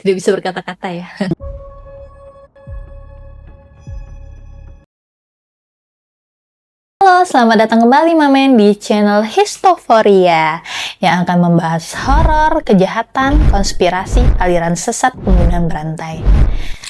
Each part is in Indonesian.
Tidak bisa berkata-kata ya. Halo, selamat datang kembali Mamen di channel Histoforia yang akan membahas horor, kejahatan, konspirasi, aliran sesat, pembunuhan berantai.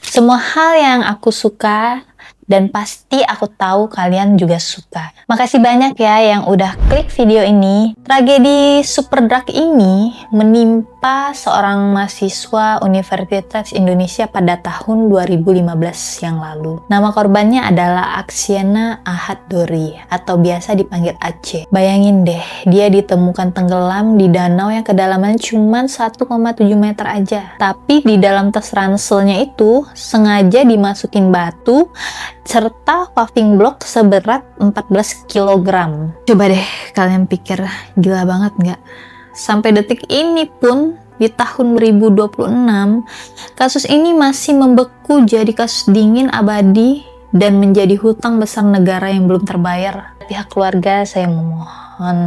Semua hal yang aku suka dan pasti aku tahu kalian juga suka. Makasih banyak ya yang udah klik video ini. Tragedi Superdrug ini menimpa seorang mahasiswa Universitas Indonesia pada tahun 2015 yang lalu. Nama korbannya adalah Aksyena Ahad Dori atau biasa dipanggil Aceh. Bayangin deh, dia ditemukan tenggelam di danau yang kedalamannya cuma 1,7 meter aja. Tapi di dalam tas ranselnya itu sengaja dimasukin batu serta paving block seberat 14 kg. Coba deh kalian pikir, gila banget nggak? Sampai detik ini pun di tahun 2026 kasus ini masih membeku jadi kasus dingin abadi dan menjadi hutang besar negara yang belum terbayar. Pihak keluarga saya memohon,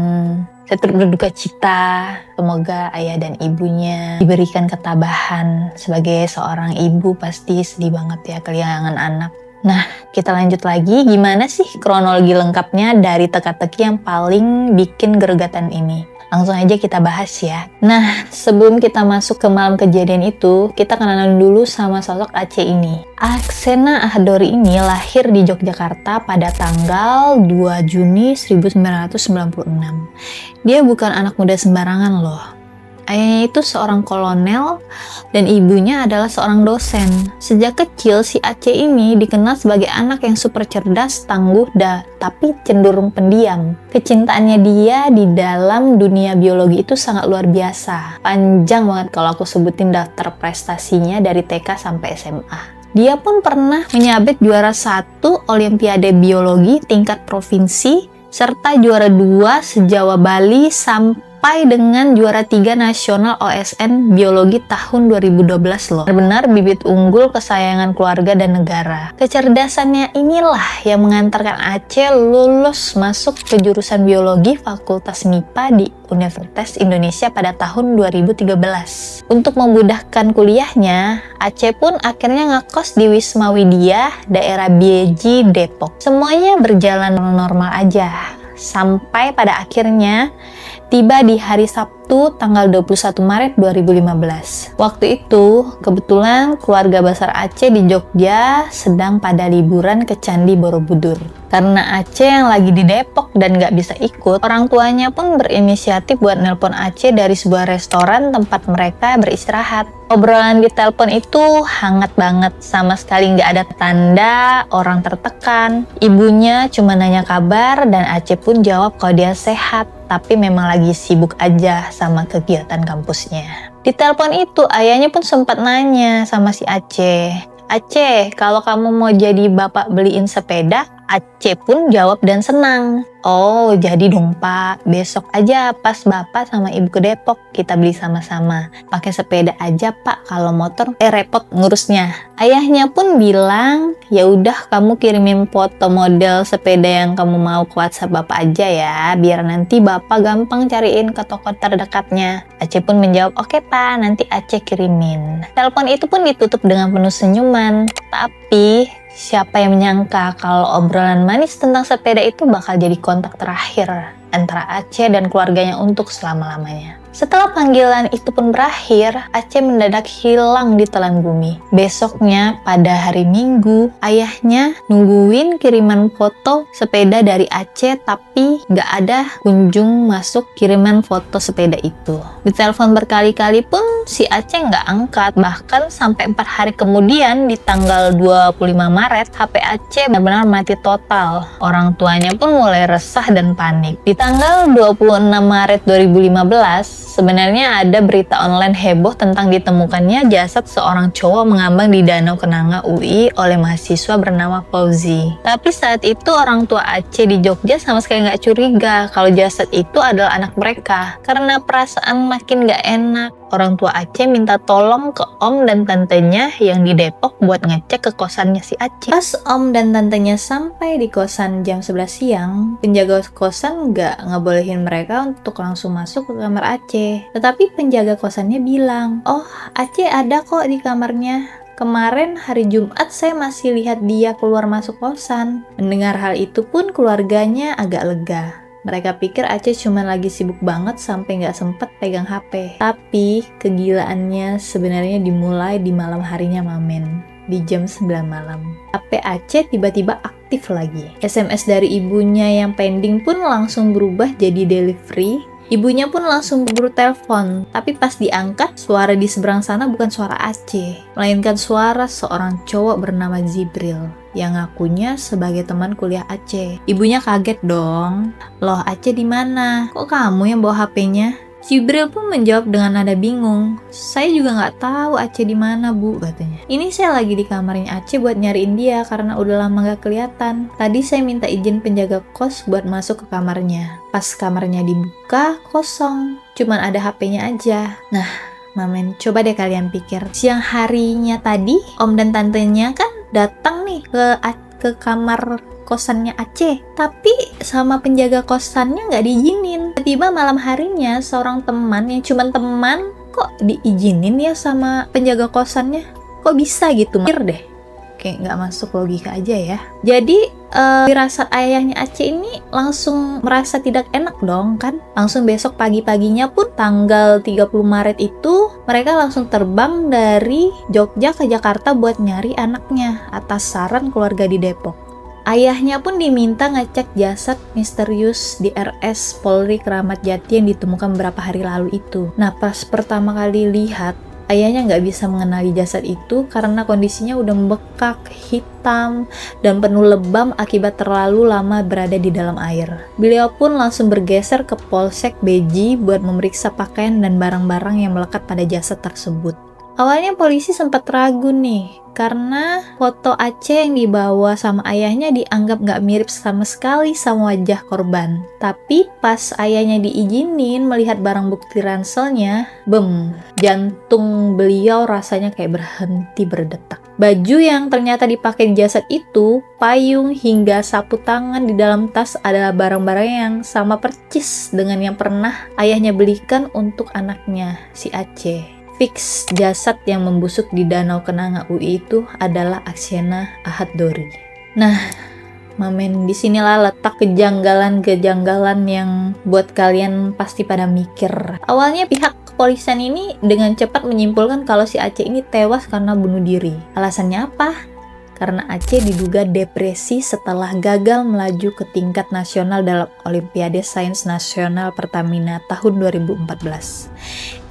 saya turut berduka cita. Semoga ayah dan ibunya diberikan ketabahan. Sebagai seorang ibu pasti sedih banget ya kehilangan anak. Nah, kita lanjut lagi. Gimana sih kronologi lengkapnya dari teka-teki yang paling bikin geregatan ini? Langsung aja kita bahas ya. Nah, sebelum kita masuk ke malam kejadian itu, kita kenalan dulu sama sosok Aceh ini. Aksyena Ahad Dori ini lahir di Yogyakarta pada tanggal 2 Juni 1996. Dia bukan anak muda sembarangan loh. Ayahnya itu seorang kolonel dan ibunya adalah seorang dosen. Sejak kecil si Aceh ini dikenal sebagai anak yang super cerdas, tangguh, tapi cenderung pendiam. Kecintaannya dia di dalam dunia biologi itu sangat luar biasa. Panjang banget kalau aku sebutin daftar prestasinya dari TK sampai SMA. Dia pun pernah menyabet juara 1 Olimpiade Biologi tingkat provinsi serta juara 2 se-Jawa Bali sampai dengan juara 3 nasional OSN Biologi tahun 2012 loh. Benar-benar bibit unggul kesayangan keluarga dan negara. Kecerdasannya inilah yang mengantarkan Aceh lulus masuk ke jurusan biologi Fakultas MIPA di Universitas Indonesia pada tahun 2013. Untuk memudahkan kuliahnya, Aceh pun akhirnya ngekos di Wisma Widya, daerah Bieji, Depok. Semuanya berjalan normal aja. Sampai pada akhirnya tiba di hari Sabtu tanggal 21 Maret 2015. Waktu itu kebetulan keluarga besar Aceh di Jogja sedang pada liburan ke Candi Borobudur. Karena Aceh yang lagi di Depok dan gak bisa ikut, orang tuanya pun berinisiatif buat nelpon Aceh dari sebuah restoran tempat mereka beristirahat. Obrolan di telepon itu hangat banget, sama sekali nggak ada tanda orang tertekan. Ibunya cuma nanya kabar dan Aceh pun jawab kalau dia sehat, tapi memang lagi sibuk aja sama kegiatan kampusnya. Di telepon itu ayahnya pun sempat nanya sama si Aceh, "Aceh, kalau kamu mau jadi bapak beliin sepeda?" Aceh pun jawab dan senang. "Oh, jadi dong Pak, besok aja pas Bapak sama Ibu ke Depok, kita beli sama-sama. Pakai sepeda aja Pak, kalau motor repot ngurusnya." Ayahnya pun bilang, "Ya udah kamu kirimin foto model sepeda yang kamu mau ke WhatsApp Bapak aja ya, biar nanti Bapak gampang cariin ke toko terdekatnya." Aceh pun menjawab, "Oke Pak, nanti Aceh kirimin." Telepon itu pun ditutup dengan penuh senyuman. Tapi siapa yang menyangka kalau obrolan manis tentang sepeda itu bakal jadi kontak terakhir antara Aceh dan keluarganya untuk selama-lamanya. Setelah panggilan itu pun berakhir, Aceh mendadak hilang di telan bumi. Besoknya, pada hari Minggu, ayahnya nungguin kiriman foto sepeda dari Aceh, tapi nggak ada kunjung masuk kiriman foto sepeda itu. Ditelepon berkali-kali pun si Aceh nggak angkat. Bahkan sampai 4 hari kemudian, di tanggal 25 Maret, HP Aceh benar-benar mati total. Orang tuanya pun mulai resah dan panik. Di tanggal 26 Maret 2015, sebenarnya ada berita online heboh tentang ditemukannya jasad seorang cowok mengambang di Danau Kenanga UI oleh mahasiswa bernama Fauzi. Tapi saat itu orang tua Aceh di Jogja sama sekali nggak curiga kalau jasad itu adalah anak mereka. Karena perasaan makin nggak enak, orang tua Aceh minta tolong ke om dan tantenya yang di Depok buat ngecek ke kosannya si Aceh. Pas om dan tantenya sampai di kosan jam 11 siang, penjaga kosan nggak nggak ngebolehin mereka untuk langsung masuk ke kamar Aceh. Tetapi penjaga kosannya bilang, "Oh, Aceh ada kok di kamarnya. Kemarin hari Jumat saya masih lihat dia keluar masuk kosan." Mendengar hal itu pun keluarganya agak lega. Mereka pikir Aceh cuma lagi sibuk banget sampai nggak sempet pegang HP. Tapi kegilaannya sebenarnya dimulai di malam harinya Mamen, di jam 9 malam. HP Aceh tiba-tiba aktif lagi. SMS dari ibunya yang pending pun langsung berubah jadi delivery. Ibunya pun langsung buru telepon, tapi pas diangkat, suara di seberang sana bukan suara Aceh, melainkan suara seorang cowok bernama Zibril yang ngakunya sebagai teman kuliah Aceh. Ibunya kaget dong. "Loh, Aceh di mana? Kok kamu yang bawa HP-nya?" Jibril pun menjawab dengan nada bingung, "Saya juga nggak tahu Aceh di mana, Bu," katanya. "Ini saya lagi di kamarnya Aceh buat nyariin dia karena udah lama nggak kelihatan. Tadi saya minta izin penjaga kos buat masuk ke kamarnya. Pas kamarnya dibuka, kosong. Cuman ada HP-nya aja." Nah, Mamen, coba deh kalian pikir. Siang harinya tadi, om dan tantenya kan datang nih ke kamar kosannya Aceh, tapi sama penjaga kosannya nggak diizinin. Tiba-tiba malam harinya seorang teman yang cuma teman kok diizinin ya sama penjaga kosannya. Kok bisa gitu? Mikir deh, kayak nggak masuk logika aja ya. Jadi firasat ayahnya Aceh ini langsung merasa tidak enak dong kan. Langsung besok pagi-paginya pun tanggal 30 Maret itu mereka langsung terbang dari Jogja ke Jakarta buat nyari anaknya atas saran keluarga di Depok. Ayahnya pun diminta ngecek jasad misterius di RS Polri Kramat Jati yang ditemukan beberapa hari lalu itu. Nah, pas pertama kali lihat, ayahnya nggak bisa mengenali jasad itu karena kondisinya udah membekak, hitam, dan penuh lebam akibat terlalu lama berada di dalam air. Beliau pun langsung bergeser ke Polsek Beji buat memeriksa pakaian dan barang-barang yang melekat pada jasad tersebut. Awalnya polisi sempat ragu nih, karena foto Aceh yang dibawa sama ayahnya dianggap nggak mirip sama sekali sama wajah korban. Tapi pas ayahnya diizinin melihat barang bukti ranselnya, jantung beliau rasanya kayak berhenti berdetak. Baju yang ternyata dipakai di jasad itu, payung hingga sapu tangan di dalam tas adalah barang-barang yang sama percis dengan yang pernah ayahnya belikan untuk anaknya, si Aceh. Fix jasad yang membusuk di Danau Kenanga UI itu adalah Aksena Ahad Dori. Nah, Mamen, disinilah letak kejanggalan-kejanggalan yang buat kalian pasti pada mikir. Awalnya pihak kepolisian ini dengan cepat menyimpulkan kalau si Aceh ini tewas karena bunuh diri. Alasannya apa? Karena Aceh diduga depresi setelah gagal melaju ke tingkat nasional dalam Olimpiade Sains Nasional Pertamina tahun 2014.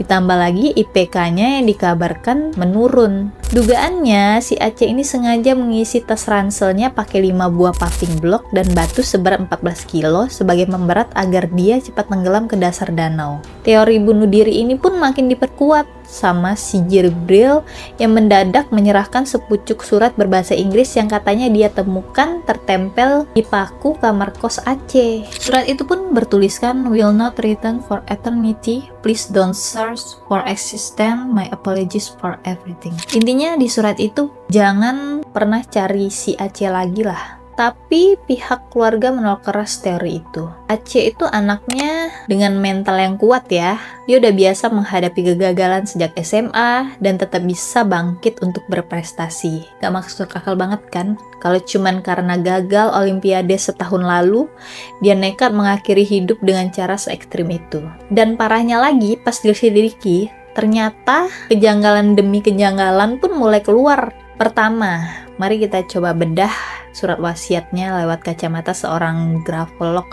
Ditambah lagi IPK-nya yang dikabarkan menurun. Dugaannya si Aceh ini sengaja mengisi tas ranselnya pakai 5 buah paving block dan batu seberat 14 kilo sebagai pemberat agar dia cepat tenggelam ke dasar danau. Teori bunuh diri ini pun makin diperkuat sama si Jibril yang mendadak menyerahkan sepucuk surat berbahasa Inggris yang katanya dia temukan tertempel di paku kamar kos Aceh. Surat itu pun bertuliskan, "Will not return for eternity. Please don't search for existence. My apologies for everything." Intinya di surat itu jangan pernah cari si Aceh lagi lah. Tapi pihak keluarga menolak keras teori itu. Aceh itu anaknya dengan mental yang kuat ya. Dia udah biasa menghadapi kegagalan sejak SMA dan tetap bisa bangkit untuk berprestasi. Gak masuk akal banget kan? Kalau cuman karena gagal Olimpiade setahun lalu, dia nekat mengakhiri hidup dengan cara se-ekstrim itu. Dan parahnya lagi, pas diselidiki, ternyata kejanggalan demi kejanggalan pun mulai keluar. Pertama, mari kita coba bedah surat wasiatnya lewat kacamata seorang grafolog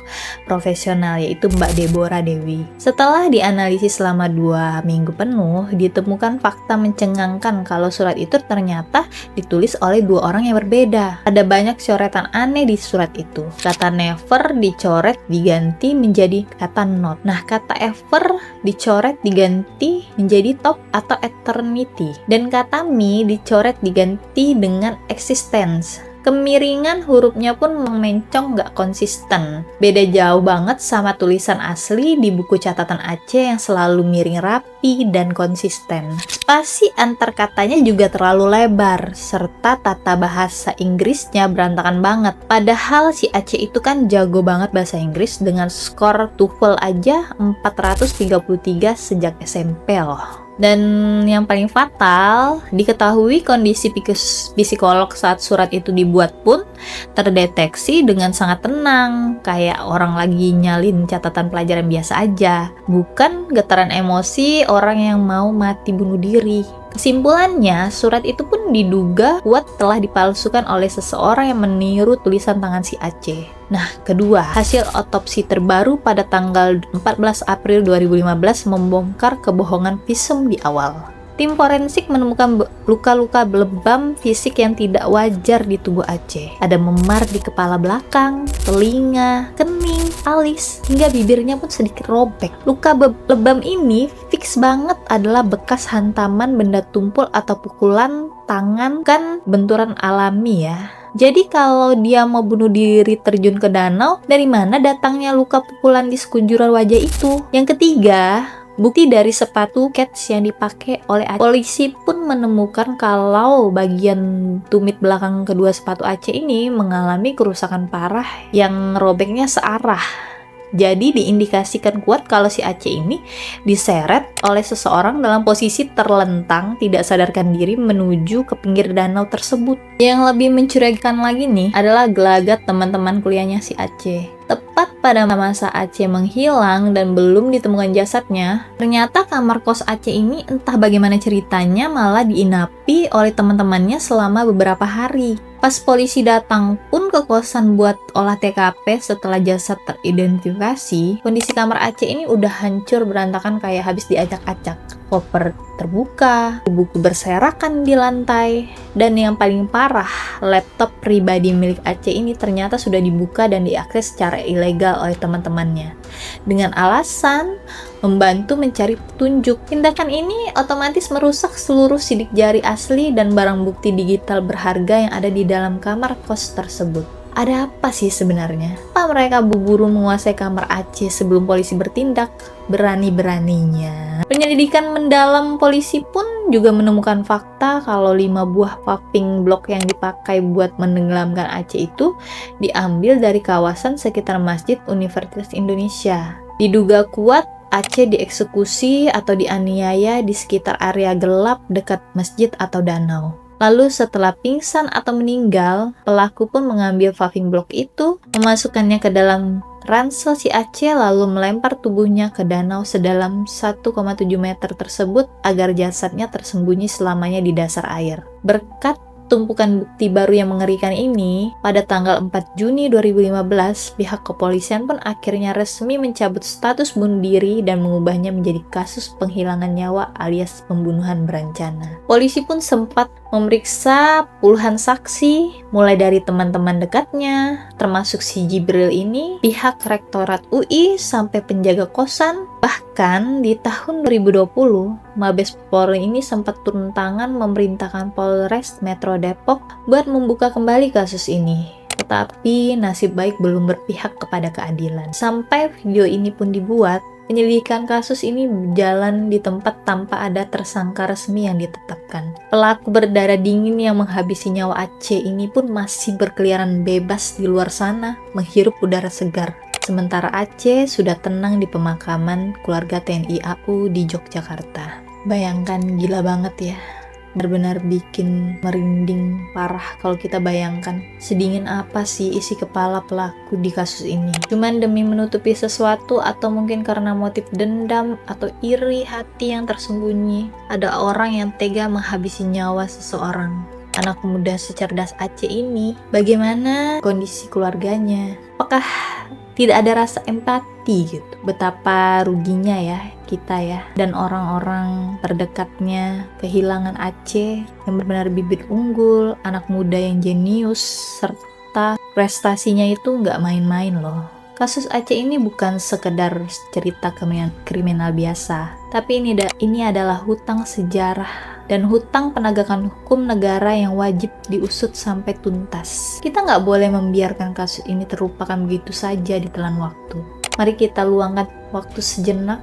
profesional, yaitu Mbak Deborah Dewi. Setelah dianalisis selama 2 minggu penuh, ditemukan fakta mencengangkan kalau surat itu ternyata ditulis oleh 2 orang yang berbeda. Ada banyak coretan aneh di surat itu. Kata never dicoret diganti menjadi kata not. Nah, kata ever dicoret diganti menjadi top atau eternity. Dan kata me dicoret diganti dengan existence. Kemiringan hurufnya pun mencong nggak konsisten. Beda jauh banget sama tulisan asli di buku catatan Aceh yang selalu miring rapi dan konsisten. Spasi antar katanya juga terlalu lebar, serta tata bahasa Inggrisnya berantakan banget. Padahal si Aceh itu kan jago banget bahasa Inggris dengan skor TOEFL aja 433 sejak SMP loh. Dan yang paling fatal, diketahui kondisi psikolog saat surat itu dibuat pun terdeteksi dengan sangat tenang, kayak orang lagi nyalin catatan pelajaran biasa aja, bukan getaran emosi orang yang mau mati bunuh diri. Kesimpulannya, surat itu pun diduga kuat telah dipalsukan oleh seseorang yang meniru tulisan tangan si Aceh. Nah, kedua, hasil otopsi terbaru pada tanggal 14 April 2015 membongkar kebohongan visum di awal. Tim forensik menemukan luka-luka lebam fisik yang tidak wajar di tubuh Aceh. Ada memar di kepala belakang, telinga, kening, alis, hingga bibirnya pun sedikit robek. Luka lebam ini fix banget adalah bekas hantaman benda tumpul atau pukulan tangan, kan benturan alami ya. Jadi kalau dia mau bunuh diri terjun ke danau, dari mana datangnya luka pukulan di sekujur wajah itu? Yang ketiga, bukti dari sepatu kets yang dipakai oleh Aceh. Polisi pun menemukan kalau bagian tumit belakang kedua sepatu Aceh ini mengalami kerusakan parah yang robeknya searah. Jadi diindikasikan kuat kalau si Aceh ini diseret oleh seseorang dalam posisi terlentang, tidak sadarkan diri menuju ke pinggir danau tersebut. Yang lebih mencurigakan lagi nih adalah gelagat teman-teman kuliahnya si Aceh. Tepat pada masa Aceh menghilang dan belum ditemukan jasadnya, ternyata kamar kos Aceh ini entah bagaimana ceritanya malah diinapi oleh teman-temannya selama beberapa hari. Pas polisi datang pun ke kosan buat olah TKP setelah jasad teridentifikasi, kondisi kamar Aceh ini udah hancur berantakan kayak habis diacak-acak. Koper terbuka, buku berserakan di lantai, dan yang paling parah, laptop pribadi milik Aceh ini ternyata sudah dibuka dan diakses secara ilegal oleh teman-temannya dengan alasan membantu mencari petunjuk. Tindakan ini otomatis merusak seluruh sidik jari asli dan barang bukti digital berharga yang ada di dalam kamar kos tersebut. Ada apa sih sebenarnya? Apa mereka buru-buru menguasai kamar Aceh sebelum polisi bertindak? Berani-beraninya. Penyelidikan mendalam polisi pun juga menemukan fakta kalau 5 buah puffing block yang dipakai buat menenggelamkan Aceh itu diambil dari kawasan sekitar Masjid Universitas Indonesia. Diduga kuat Aceh dieksekusi atau dianiaya di sekitar area gelap dekat masjid atau danau. Lalu setelah pingsan atau meninggal, pelaku pun mengambil puffing block itu, memasukkannya ke dalam ransel si Aceh lalu melempar tubuhnya ke danau sedalam 1,7 meter tersebut agar jasadnya tersembunyi selamanya di dasar air. Berkat tumpukan bukti baru yang mengerikan ini, pada tanggal 4 Juni 2015, pihak kepolisian pun akhirnya resmi mencabut status bunuh diri dan mengubahnya menjadi kasus penghilangan nyawa alias pembunuhan berencana. Polisi pun sempat memeriksa puluhan saksi, mulai dari teman-teman dekatnya, termasuk si Jibril ini, pihak rektorat UI, sampai penjaga kosan. Bahkan di tahun 2020, Mabes Polri ini sempat turun tangan memerintahkan Polres Metro Depok buat membuka kembali kasus ini. Tetapi nasib baik belum berpihak kepada keadilan. Sampai video ini pun dibuat, penyelidikan kasus ini berjalan di tempat tanpa ada tersangka resmi yang ditetapkan. Pelaku berdarah dingin yang menghabisi nyawa Aceh ini pun masih berkeliaran bebas di luar sana, menghirup udara segar. Sementara Aceh sudah tenang di pemakaman keluarga TNI AU di Yogyakarta. Bayangkan, gila banget ya. Benar-benar bikin merinding parah kalau kita bayangkan sedingin apa sih isi kepala pelaku di kasus ini. Cuman demi menutupi sesuatu atau mungkin karena motif dendam atau iri hati yang tersembunyi, ada orang yang tega menghabisi nyawa seseorang. Anak muda secerdas Aceh ini, bagaimana kondisi keluarganya? Apakah tidak ada rasa empati gitu? Betapa ruginya ya kita ya, dan orang-orang terdekatnya kehilangan Aceh yang benar-benar bibit unggul, anak muda yang jenius, serta prestasinya itu nggak main-main loh. Kasus Aceh ini bukan sekedar cerita kriminal biasa, tapi ini adalah hutang sejarah dan hutang penegakan hukum negara yang wajib diusut sampai tuntas. Kita nggak boleh membiarkan kasus ini terlupakan begitu saja di telan waktu. Mari kita luangkan waktu sejenak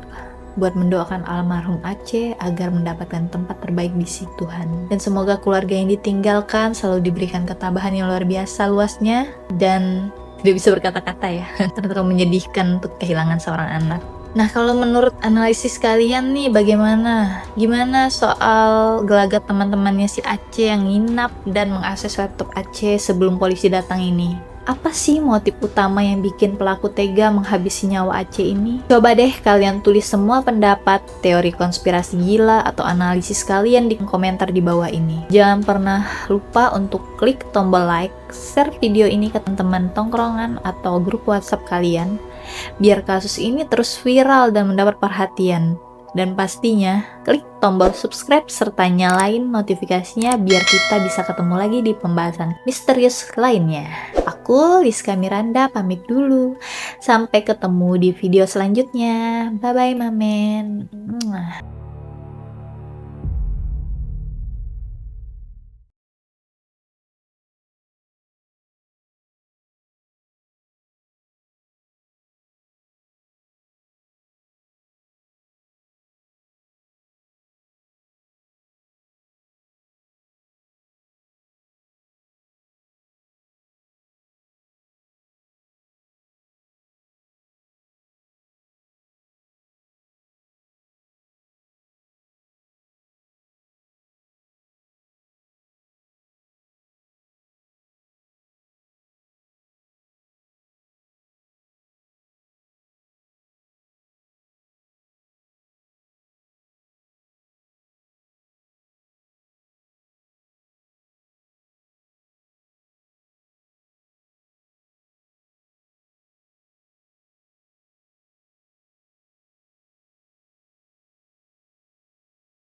buat mendoakan almarhum Aceh agar mendapatkan tempat terbaik di sisi Tuhan. Dan semoga keluarga yang ditinggalkan selalu diberikan ketabahan yang luar biasa luasnya dan tidak bisa berkata-kata ya. Terlalu menyedihkan untuk kehilangan seorang anak. Nah, kalau menurut analisis kalian nih bagaimana? Gimana soal gelagat teman-temannya si Aceh yang nginap dan mengakses laptop Aceh sebelum polisi datang ini? Apa sih motif utama yang bikin pelaku tega menghabisi nyawa Aceh ini? Coba deh kalian tulis semua pendapat, teori konspirasi gila, atau analisis kalian di komentar di bawah ini. Jangan pernah lupa untuk klik tombol like, share video ini ke teman-teman tongkrongan atau grup WhatsApp kalian, biar kasus ini terus viral dan mendapat perhatian. Dan pastinya, klik tombol subscribe serta nyalain notifikasinya biar kita bisa ketemu lagi di pembahasan misterius lainnya. Aku, Rizka Miranda, pamit dulu. Sampai ketemu di video selanjutnya. Bye-bye, Mamen.